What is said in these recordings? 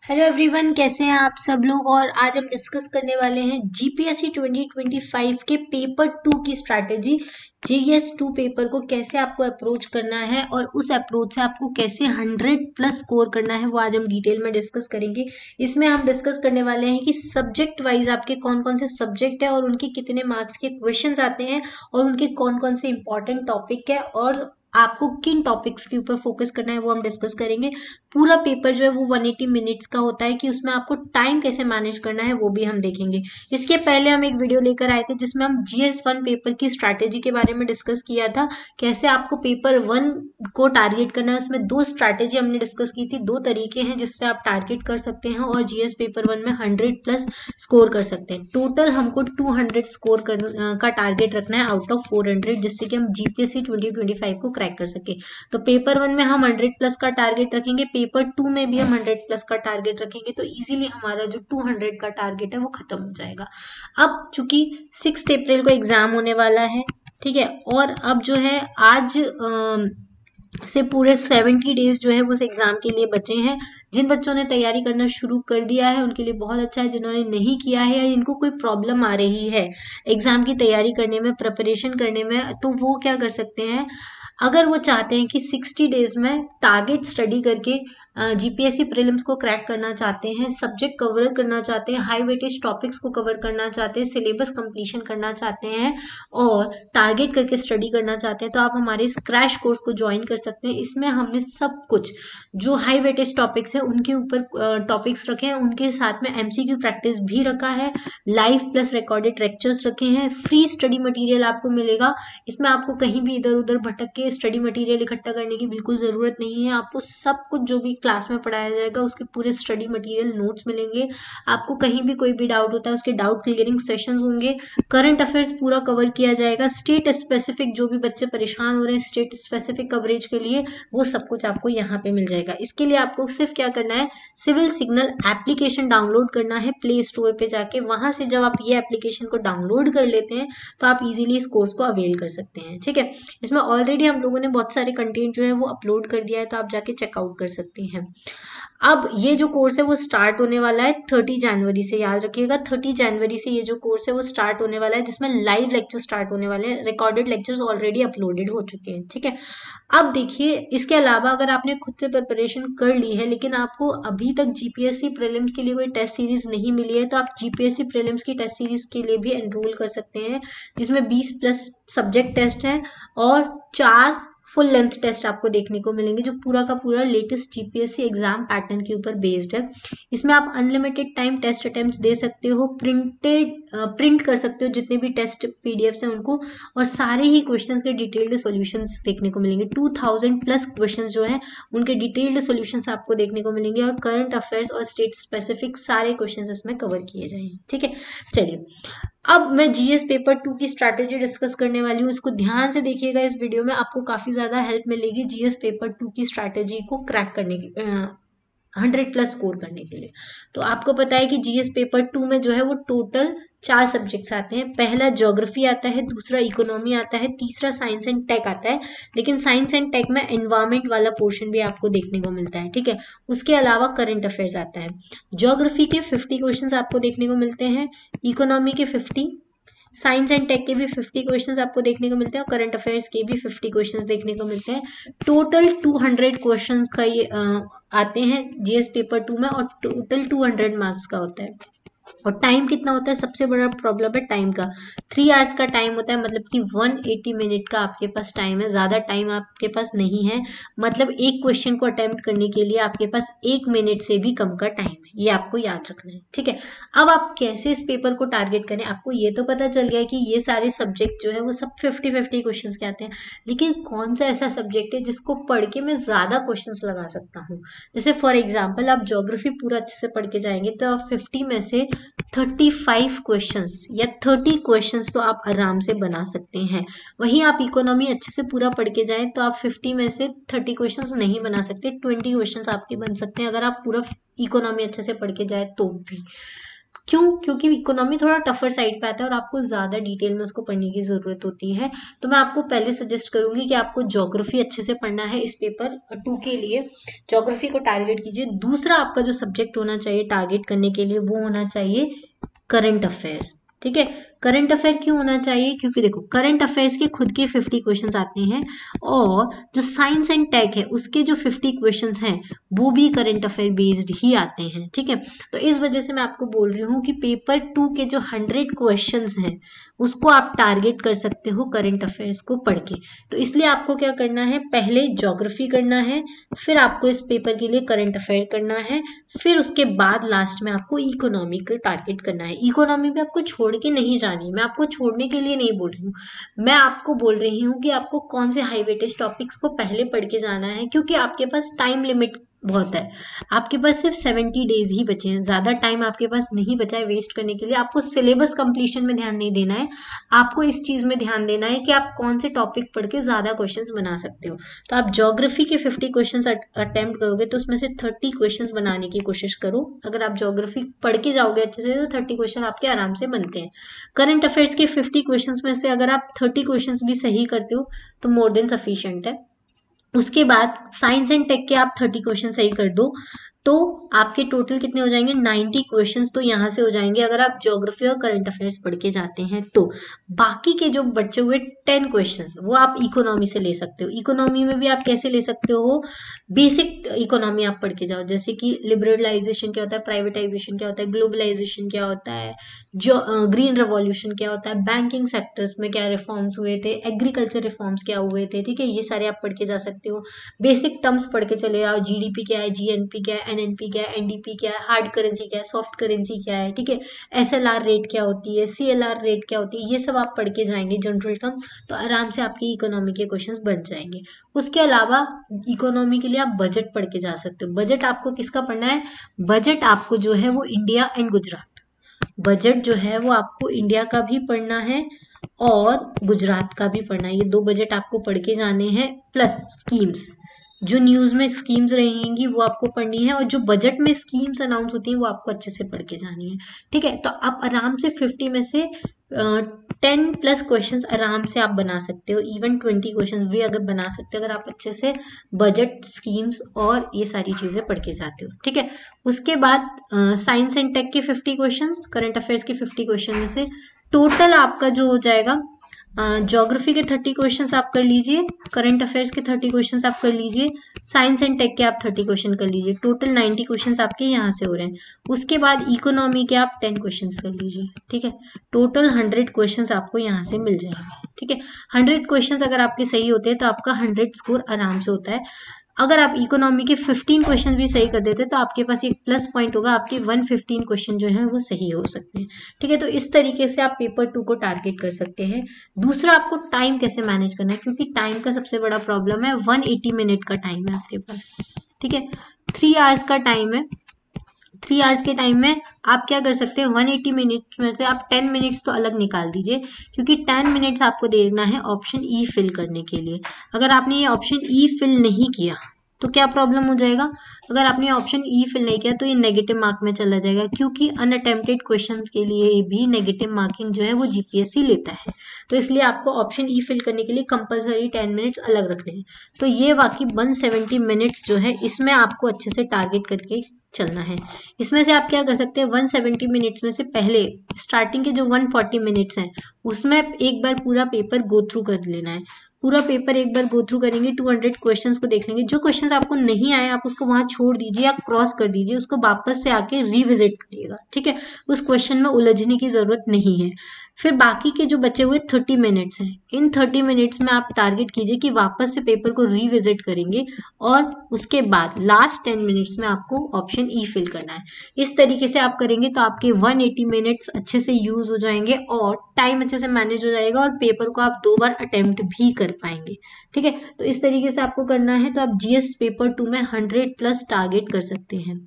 Hello everyone, कैसे हैं आप सब लोग। और आज हम डिस्कस करने वाले हैं जीपीएससी 2025 के पेपर 2 की स्ट्रैटेजी। जीएस 2 पेपर को कैसे आपको अप्रोच करना है और उस अप्रोच से आपको कैसे 100+ स्कोर करना है, वो आज हम डिटेल में डिस्कस करेंगे। इसमें हम डिस्कस करने वाले हैं कि सब्जेक्ट वाइज आपके कौन कौन से सब्जेक्ट है और उनके कितने मार्क्स के क्वेश्चंस आते हैं और उनके कौन कौन से इंपॉर्टेंट टॉपिक है और आपको किन टॉपिक्स के ऊपर फोकस करना है, वो हम डिस्कस करेंगे। पूरा पेपर जो है वो 180 मिनट्स का होता है कि उसमें आपको टाइम कैसे मैनेज करना है वो भी हम देखेंगे। इसके पहले हम एक वीडियो लेकर आए थे जिसमें हम GS1 पेपर की स्ट्रैटेजी के बारे में डिस्कस किया था, कैसे आपको पेपर 1 को टारगेट करना है। उसमें 2 स्ट्रैटेजी हमने डिस्कस की थी, 2 तरीके हैं जिससे आप टारगेट कर सकते हैं और जीएस पेपर 1 में 100+ स्कोर कर सकते हैं। टोटल हमको 200 स्कोर का टारगेट रखना है आउट ऑफ 400, जिससे कि हम जीपीएससी 2025 को क्रैक कर सके। तो पेपर 1 में हम 100+ का टारगेट रखेंगे, पेपर 2 में भी हम 100+ का टारगेट रखेंगे, तो इजीली हमारा जो 200 का टारगेट है वो खत्म हो जाएगा। अब चूंकि 6 अप्रैल को एग्जाम होने वाला है, ठीक है, और अब जो है आज से पूरे 70 डेज जो है वो उस एग्जाम के लिए बचे हैं। जिन बच्चों ने तैयारी करना शुरू कर दिया है उनके लिए बहुत अच्छा है, जिन्होंने नहीं किया है या जिनको कोई प्रॉब्लम आ रही है एग्जाम की तैयारी करने में, प्रिपरेशन करने में, तो वो क्या कर सकते हैं। अगर वो चाहते हैं कि 60 डेज में टारगेट स्टडी करके जीपीएससी प्रीलिम्स को क्रैक करना चाहते हैं, सब्जेक्ट कवर करना चाहते हैं, हाई वेटेज टॉपिक्स को कवर करना चाहते हैं, सिलेबस कंप्लीशन करना चाहते हैं और टारगेट करके स्टडी करना चाहते हैं, तो आप हमारे इस क्रैश कोर्स को ज्वाइन कर सकते हैं। इसमें हमने सब कुछ जो हाई वेटेज टॉपिक्स है उनके ऊपर टॉपिक्स रखे हैं, उनके साथ में एमसीक्यू प्रैक्टिस भी रखा है, लाइव प्लस रिकॉर्डेड लेक्चर्स रखे हैं, फ्री स्टडी मटेरियल आपको मिलेगा। इसमें आपको कहीं भी इधर उधर भटक के स्टडी मटेरियल इकट्ठा करने की बिल्कुल जरूरत नहीं है। आपको सब कुछ जो भी क्लास में पढ़ाया जाएगा उसके पूरे स्टडी मटेरियल नोट्स मिलेंगे। आपको कहीं भी कोई भी डाउट होता है उसके डाउट क्लियरिंग सेशंस होंगे, करंट अफेयर्स पूरा कवर किया जाएगा, स्टेट स्पेसिफिक जो भी बच्चे परेशान हो रहे हैं स्टेट स्पेसिफिक कवरेज के लिए, वो सब कुछ आपको यहाँ पे मिल जाएगा। इसके लिए आपको सिर्फ क्या करना है, सिविल सिग्नल एप्लीकेशन डाउनलोड करना है प्ले स्टोर पे जाके। वहां से जब आप ये एप्लीकेशन को डाउनलोड कर लेते हैं तो आप इजीली इस कोर्स को अवेल कर सकते हैं, ठीक है। इसमें ऑलरेडी हम लोगों ने बहुत सारे कंटेंट जो है वो अपलोड कर दिया है, तो आप जाके चेकआउट कर सकते हैं। अब ये जो कोर्स है वो स्टार्ट होने वाला है 30 जनवरी से, याद रखिएगा 30 जनवरी से ये जो कोर्स है वो स्टार्ट होने वाला है, जिसमें लाइव लेक्चर स्टार्ट होने वाले हैं। रिकॉर्डेड लेक्चर्स ऑलरेडी अपलोडेड हो चुके हैं, ठीक है। अब देखिए, इसके अलावा अगर आपने खुद से प्रिपरेशन कर ली है लेकिन आपको अभी तक जीपीएससी प्रीलिम्स के लिए कोई टेस्ट सीरीज नहीं मिली है, तो आप जीपीएससी प्रीलिम्स की टेस्ट सीरीज के लिए भी एनरोल कर सकते हैं, जिसमें 20+ सब्जेक्ट टेस्ट है और 4 फुल लेंथ टेस्ट आपको देखने को मिलेंगे, जो पूरा का पूरा लेटेस्ट जीपीएससी एग्जाम पैटर्न के ऊपर बेस्ड है। इसमें आप अनलिमिटेड टाइम टेस्ट अटेम्प्ट्स दे सकते हो, प्रिंट कर सकते हो जितने भी टेस्ट पीडीएफ्स हैं उनको, और सारे ही क्वेश्चंस के डिटेल्ड सॉल्यूशंस देखने को मिलेंगे। 2000+ क्वेश्चंस जो हैं उनके डिटेल्ड सॉल्यूशंस आपको देखने को मिलेंगे और करंट अफेयर्स और स्टेट स्पेसिफिक सारे क्वेश्चंस इसमें कवर किए जाएंगे, ठीक है। चलिए, अब मैं जीएस पेपर 2 की स्ट्रैटेजी डिस्कस करने वाली हूँ। इसको ध्यान से देखिएगा, इस वीडियो में आपको काफी ज्यादा हेल्प मिलेगी जीएस पेपर 2 की स्ट्रैटेजी को क्रैक करने की, 100+ स्कोर करने के लिए। तो आपको पता है कि जीएस पेपर 2 में जो है वो टोटल 4 सब्जेक्ट्स आते हैं। पहला ज्योग्राफी आता है, दूसरा इकोनॉमी आता है, तीसरा साइंस एंड टेक आता है। लेकिन साइंस एंड टेक में एनवायरमेंट वाला पोर्शन भी आपको देखने को मिलता है, ठीक है। उसके अलावा करंट अफेयर्स आता है। ज्योग्राफी के 50 क्वेश्चंस आपको देखने को मिलते हैं, इकोनॉमी के 50, साइंस एंड टेक के भी 50 क्वेश्चंस आपको देखने को मिलते हैं और करंट अफेयर्स के भी 50 क्वेश्चंस देखने को मिलते हैं। टोटल 200 क्वेश्चंस का ये आते हैं जीएस पेपर 2 में और टोटल 200 मार्क्स का होता है। और टाइम कितना होता है, सबसे बड़ा प्रॉब्लम है टाइम का। 3 आवर्स का टाइम होता है, मतलब कि 180 मिनट का आपके पास टाइम है, ज्यादा टाइम आपके पास नहीं है। मतलब एक क्वेश्चन को अटेम्प्ट करने के लिए आपके पास 1 मिनट से भी कम का टाइम है, ये आपको याद रखना है, ठीक है। अब आप कैसे इस पेपर को टारगेट करें, आपको ये तो पता चल गया कि ये सारे सब्जेक्ट जो है वो सब 50-50 क्वेश्चन के आते हैं, लेकिन कौन सा ऐसा सब्जेक्ट है जिसको पढ़ के मैं ज्यादा क्वेश्चन लगा सकता हूँ। जैसे फॉर एग्जाम्पल आप ज्योग्राफी पूरा अच्छे से पढ़ के जाएंगे तो आप 50 में से 35 क्वेश्चंस या 30 क्वेश्चंस तो आप आराम से बना सकते हैं। वहीं आप इकोनॉमी अच्छे से पूरा पढ़ के जाएं तो आप 50 में से 30 क्वेश्चंस नहीं बना सकते, 20 क्वेश्चंस आपके बन सकते हैं अगर आप पूरा इकोनॉमी अच्छे से पढ़ के जाए तो भी। क्यों? क्योंकि इकोनॉमी थोड़ा टफर साइड पे आता है और आपको ज्यादा डिटेल में उसको पढ़ने की जरूरत होती है। तो मैं आपको पहले सजेस्ट करूंगी कि आपको ज्योग्राफी अच्छे से पढ़ना है इस पेपर 2 के लिए। ज्योग्राफी को टारगेट कीजिए। दूसरा आपका जो सब्जेक्ट होना चाहिए टारगेट करने के लिए वो होना चाहिए करंट अफेयर। ठीक है, करंट अफेयर क्यों होना चाहिए? क्योंकि देखो करंट अफेयर्स के खुद के 50 क्वेश्चंस आते हैं और जो साइंस एंड टेक है उसके जो 50 क्वेश्चंस हैं वो भी करंट अफेयर बेस्ड ही आते हैं। ठीक है, तो इस वजह से मैं आपको बोल रही हूँ कि पेपर 2 के जो 100 क्वेश्चंस हैं उसको आप टारगेट कर सकते हो करंट अफेयर्स को पढ़ के। तो इसलिए आपको क्या करना है, पहले ज्योग्राफी करना है, फिर आपको इस पेपर के लिए करंट अफेयर करना है, फिर उसके बाद लास्ट में आपको इकोनॉमी को टारगेट करना है। इकोनॉमी भी आपको छोड़ के नहीं जानी, मैं आपको छोड़ने के लिए नहीं बोल रही हूँ, मैं आपको बोल रही हूँ कि आपको कौन से हाई वेटेज टॉपिक्स को पहले पढ़ के जाना है, क्योंकि आपके पास टाइम लिमिट बहुत है। आपके पास सिर्फ 70 डेज ही बचे हैं, ज्यादा टाइम आपके पास नहीं बचा है वेस्ट करने के लिए। आपको सिलेबस कंप्लीशन में ध्यान नहीं देना है, आपको इस चीज में ध्यान देना है कि आप कौन से टॉपिक पढ़ के ज्यादा क्वेश्चंस बना सकते हो। तो आप ज्योग्राफी के 50 क्वेश्चंस अटेम्प्ट करोगे तो उसमें से 30 क्वेश्चंस बनाने की कोशिश करो। अगर आप ज्योग्राफी पढ़ के जाओगे अच्छे से तो 30 क्वेश्चन आपके आराम से बनते हैं। करंट अफेयर्स के 50 क्वेश्चंस में से अगर आप 30 क्वेश्चंस भी सही करते हो तो मोर देन सफिशिएंट है। उसके बाद साइंस एंड टेक के आप 30 क्वेश्चन सही कर दो तो आपके टोटल कितने हो जाएंगे, 90 क्वेश्चंस तो यहाँ से हो जाएंगे अगर आप ज्योग्राफी और करंट अफेयर्स पढ़ के जाते हैं तो। बाकी के जो बचे हुए 10 क्वेश्चंस वो आप इकोनॉमी से ले सकते हो। इकोनॉमी में भी आप कैसे ले सकते हो, बेसिक इकोनॉमी आप पढ़ के जाओ, जैसे कि लिबरलाइजेशन क्या होता है, प्राइवेटाइजेशन क्या होता है, ग्लोबलाइजेशन क्या होता है, जो ग्रीन रेवोल्यूशन क्या होता है, बैंकिंग सेक्टर्स में क्या रिफॉर्म्स हुए थे, एग्रीकल्चर रिफॉर्म्स क्या हुए थे। ठीक है, ये सारे आप पढ़ के जा सकते हो। बेसिक टर्म्स पढ़ के चले आओ, जीडीपी क्या है, जीएनपी क्या है, एनएनपी क्या है, एनडीपी क्या है, हार्ड करेंसी क्या है, सॉफ्ट करेंसी क्या है। ठीक है, एसएलआर रेट क्या होती है, सीएलआर रेट क्या होती है, ये सब आप पढ़ के जाएंगे जनरल टर्म, तो आराम से आपकी इकोनॉमी के क्वेश्चंस बन जाएंगे। उसके अलावा इकोनॉमी के लिए आप बजट पढ़ के जा सकते हो। बजट आपको किसका पढ़ना है, बजट आपको जो है वो इंडिया एंड गुजरात, बजट जो है वो आपको इंडिया का भी पढ़ना है और गुजरात का भी पढ़ना है। ये 2 बजट आपको पढ़ के जाने हैं, प्लस स्कीम्स, जो न्यूज में स्कीम्स रहेंगी वो आपको पढ़नी है और जो बजट में स्कीम्स अनाउंस होती है वो आपको अच्छे से पढ़ के जानी है। ठीक है, तो आप आराम से 50 में से 10 प्लस क्वेश्चंस आराम से आप बना सकते हो, इवन 20 क्वेश्चंस भी अगर बना सकते हो अगर आप अच्छे से बजट, स्कीम्स और ये सारी चीजें पढ़ के जाते हो। ठीक है, उसके बाद साइंस एंड टेक के 50 क्वेश्चंस, करंट अफेयर्स के 50 क्वेश्चन में से टोटल आपका जो हो जाएगा, ज्योग्राफी के 30 क्वेश्चंस आप कर लीजिए, करंट अफेयर्स के 30 क्वेश्चंस आप कर लीजिए, साइंस एंड टेक के आप 30 क्वेश्चन कर लीजिए, टोटल 90 क्वेश्चंस आपके यहाँ से हो रहे हैं। उसके बाद इकोनॉमी के आप 10 क्वेश्चंस कर लीजिए। ठीक है, टोटल 100 क्वेश्चंस आपको यहाँ से मिल जाएंगे। ठीक है, 100 क्वेश्चंस अगर आपके सही होते हैं तो आपका 100 स्कोर आराम से होता है। अगर आप इकोनॉमी के 15 क्वेश्चन भी सही कर देते तो आपके पास एक प्लस पॉइंट होगा, आपके 115 क्वेश्चन जो है वो सही हो सकते हैं। ठीक है, तो इस तरीके से आप पेपर 2 को टारगेट कर सकते हैं। दूसरा, आपको टाइम कैसे मैनेज करना है, क्योंकि टाइम का सबसे बड़ा प्रॉब्लम है। 180 मिनट का टाइम है आपके पास। ठीक है, 3 आवर्स का टाइम है। 3 आवर्स के टाइम में आप क्या कर सकते हैं, 180 मिनट्स में से आप 10 मिनट्स तो अलग निकाल दीजिए, क्योंकि 10 मिनट्स आपको देना है ऑप्शन ई फिल करने के लिए। अगर आपने ये ऑप्शन ई फिल नहीं किया तो क्या प्रॉब्लम हो जाएगा, अगर आपने ऑप्शन ई फिल नहीं किया तो ये नेगेटिव मार्क में चला जाएगा, क्योंकि अनअटेम्प्टेड क्वेश्चन के लिए भी नेगेटिव मार्किंग जो है वो जीपीएससी लेता है। तो इसलिए आपको ऑप्शन ई फिल करने के लिए कंपलसरी 10 मिनट्स अलग रखने हैं। तो ये बाकी 170 मिनट्स जो है इसमें आपको अच्छे से टारगेट करके चलना है। इसमें से आप क्या कर सकते हैं, 170 मिनट्स में से पहले स्टार्टिंग के जो 140 मिनट्स हैं उसमें एक बार पूरा पेपर गो थ्रू कर लेना है। पूरा पेपर एक बार गो थ्रू करेंगे, 200 क्वेश्चंस को देख लेंगे। जो क्वेश्चंस आपको नहीं आए आप उसको वहां छोड़ दीजिए या क्रॉस कर दीजिए, उसको वापस से आके रिविजिट करिएगा। ठीक है, उस क्वेश्चन में उलझने की जरूरत नहीं है। फिर बाकी के जो बचे हुए 30 मिनट्स हैं, इन 30 मिनट्स में आप टारगेट कीजिए कि वापस से पेपर को रिविजिट करेंगे और उसके बाद लास्ट 10 मिनट्स में आपको ऑप्शन ई फिल करना है। इस तरीके से आप करेंगे तो आपके 180 मिनट्स अच्छे से यूज हो जाएंगे और टाइम अच्छे से मैनेज हो जाएगा और पेपर को आप 2 बार अटेम्प्ट भी कर पाएंगे। ठीक है, तो इस तरीके से आपको करना है तो आप जीएस पेपर 2 में 100 प्लस टारगेट कर सकते हैं।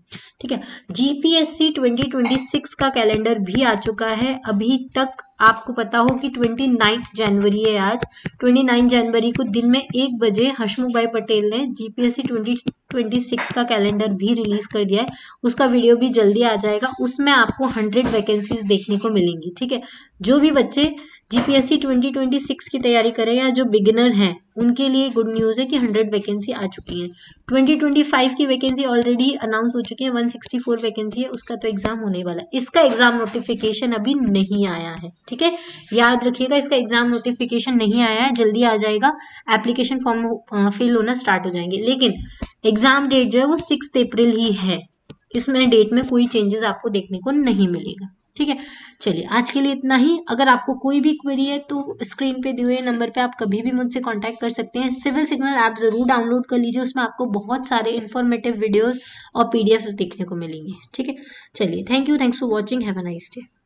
ठीक है, जीपीएससी 2026 का कैलेंडर भी आ चुका है। अभी तक आपको पता हो कि 29 जनवरी है आज। 29 जनवरी को दिन में 1 बजे हसमुख भाई पटेल ने जीपीएससी 2026 का कैलेंडर भी रिलीज कर दिया है। उसका वीडियो भी जल्दी आ जाएगा, उसमें आपको 100 वैकेंसीज देखने को मिलेंगी। ठीक है, जो भी बच्चे जीपीएससी 2026 की तैयारी करें या जो बिगिनर हैं उनके लिए गुड न्यूज़ है कि 100 वैकेंसी आ चुकी हैं। 2025 की वैकेंसी ऑलरेडी अनाउंस हो चुकी है, 164 वैकेंसी है, उसका तो एग्जाम होने वाला है। इसका एग्जाम नोटिफिकेशन अभी नहीं आया है। ठीक है, याद रखिएगा, इसका एग्जाम नोटिफिकेशन नहीं आया है, जल्दी आ जाएगा। एप्लीकेशन फॉर्म फिल होना स्टार्ट हो जाएंगे, लेकिन एग्जाम डेट जो है वो 6 अप्रैल ही है। इसमें डेट में कोई चेंजेस आपको देखने को नहीं मिलेगा। ठीक है, चलिए आज के लिए इतना ही। अगर आपको कोई भी क्वेरी है तो स्क्रीन पे दिए हुए नंबर पे आप कभी भी मुझसे कांटेक्ट कर सकते हैं। सिविल सिग्नल ऐप जरूर डाउनलोड कर लीजिए, उसमें आपको बहुत सारे इंफॉर्मेटिव वीडियोस और पीडीएफ देखने को मिलेंगे। ठीक है, चलिए, thank you, thanks for watching, have a nice day.